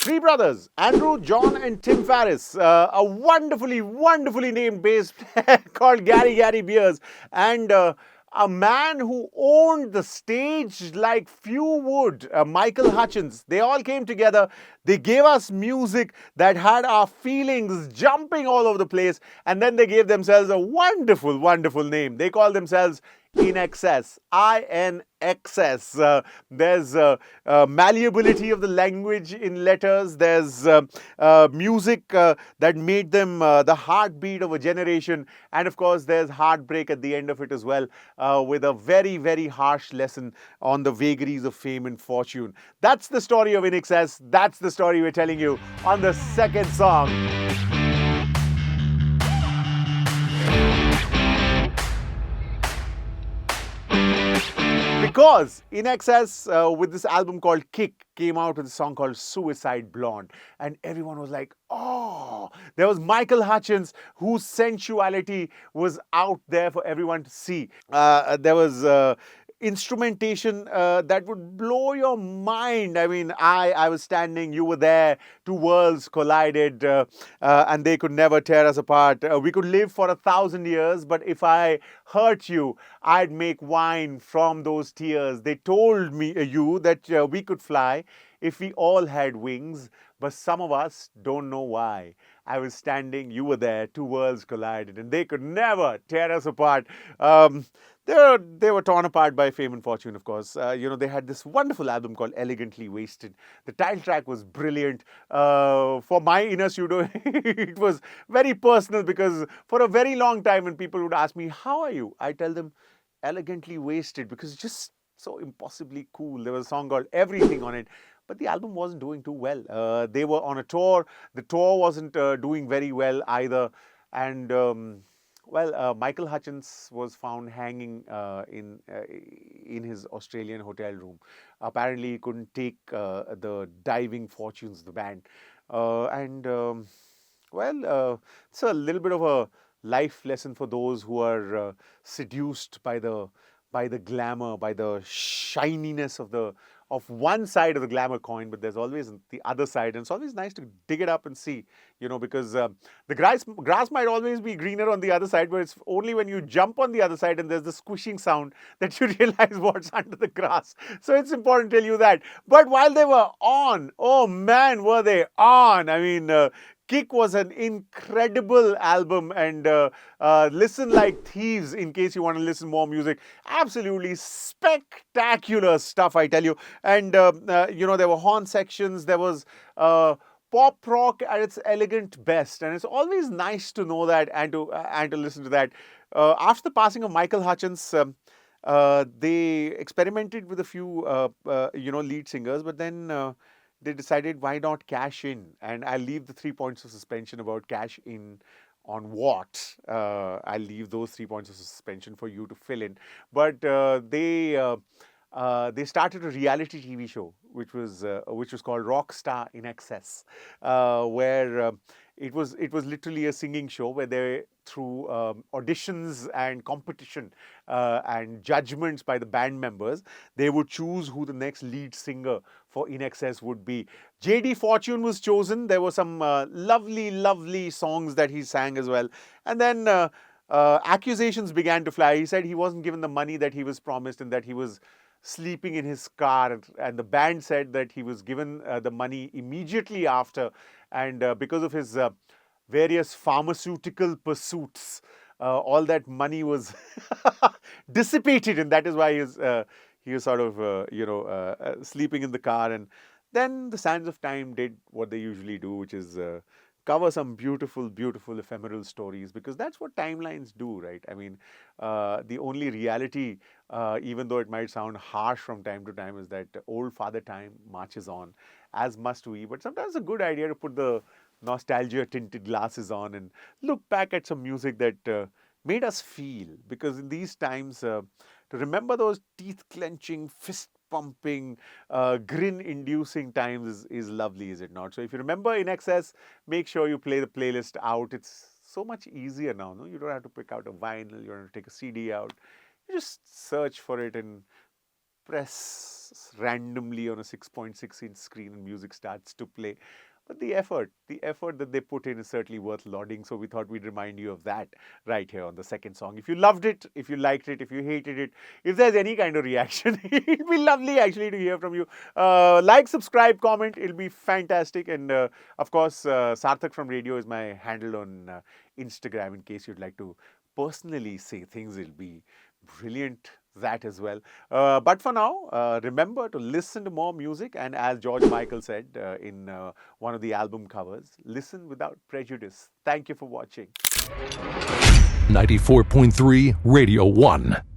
Three brothers, Andrew, John, and Tim Ferriss. A wonderfully named bass player called Gary Beers. And a man who owned the stage like few would, Michael Hutchence. They all came together. They gave us music that had our feelings jumping all over the place. And then they gave themselves a wonderful name. They call themselves INXS. INXS. There's malleability of the language in letters. There's music that made them the heartbeat of a generation. And of course, there's heartbreak at the end of it as well, with a very harsh lesson on the vagaries of fame and fortune. That's the story of INXS. That's the story we're telling you on the second song. Because INXS, with this album called Kick, came out with a song called Suicide Blonde. And everyone was like, oh, there was Michael Hutchence, whose sensuality was out there for everyone to see. There was instrumentation that would blow your mind. I mean, I was standing, you were there, two worlds collided, and they could never tear us apart. We could live for 1,000 years, but if I hurt you, I'd make wine from those tears. They told me you that we could fly if we all had wings, but some of us don't know why. I was standing, you were there, two worlds collided, and they could never tear us apart. They were torn apart by fame and fortune, of course. They had this wonderful album called Elegantly Wasted. The title track was brilliant. For my inner pseudo, it was very personal, because for a very long time when people would ask me, how are you? I tell them, elegantly wasted, because it's just so impossibly cool. There was a song called Everything on it. But the album wasn't doing too well. They were on a tour. The tour wasn't doing very well either. And Michael Hutchence was found hanging in his Australian hotel room. Apparently, he couldn't take the diving fortunes of the band. It's a little bit of a life lesson for those who are seduced by the glamour, by the shininess of one side of the glamour coin, but there's always the other side, and it's always nice to dig it up and see, because the grass might always be greener on the other side, but it's only when you jump on the other side and there's the squishing sound that you realize what's under the grass. So it's important to tell you that. But while they were on, oh man, were they on! I mean, Kick was an incredible album, and Listen Like Thieves, in case you want to listen more music. Absolutely spectacular stuff, I tell you. And, there were horn sections, there was pop rock at its elegant best. And it's always nice to know that and to listen to that. After the passing of Michael Hutchence, they experimented with a few, lead singers, but then they decided, why not cash in? And I'll leave the 3 points of suspension about cash in on what. I'll leave those 3 points of suspension for you to fill in. But they started a reality TV show, which was called Rockstar INXS, where it was literally a singing show where they, through auditions and competition and judgments by the band members, they would choose who the next lead singer for INXS would be. J.D. Fortune was chosen. There were some lovely songs that he sang as well. And then accusations began to fly. He said he wasn't given the money that he was promised and that he was sleeping in his car, and the band said that he was given the money immediately after, and because of his various pharmaceutical pursuits, all that money was dissipated, and that is why he was sort of sleeping in the car. And then the Sands of Time did what they usually do, which is cover some beautiful ephemeral stories, because that's what timelines do, right? I mean, the only reality, even though it might sound harsh from time to time, is that old Father Time marches on, as must we. But sometimes it's a good idea to put the nostalgia tinted glasses on and look back at some music that made us feel, because in these times, to remember those teeth clenching, fist pumping, grin-inducing times is lovely, is it not? So if you remember INXS, make sure you play the playlist out. It's so much easier now, no? You don't have to pick out a vinyl, you don't have to take a CD out. You just search for it and press randomly on a 6.6-inch screen and music starts to play. But the effort that they put in is certainly worth lauding. So we thought we'd remind you of that right here on the second song. If you loved it, if you liked it, if you hated it, if there's any kind of reaction, it'd be lovely actually to hear from you. Like, subscribe, comment. It'll be fantastic. And of course, Sarthak from Radio is my handle on Instagram in case you'd like to personally say things. It'll be brilliant, that as well. But for now, remember to listen to more music, and as George Michael said in one of the album covers, listen without prejudice. Thank you for watching. 94.3 Radio 1.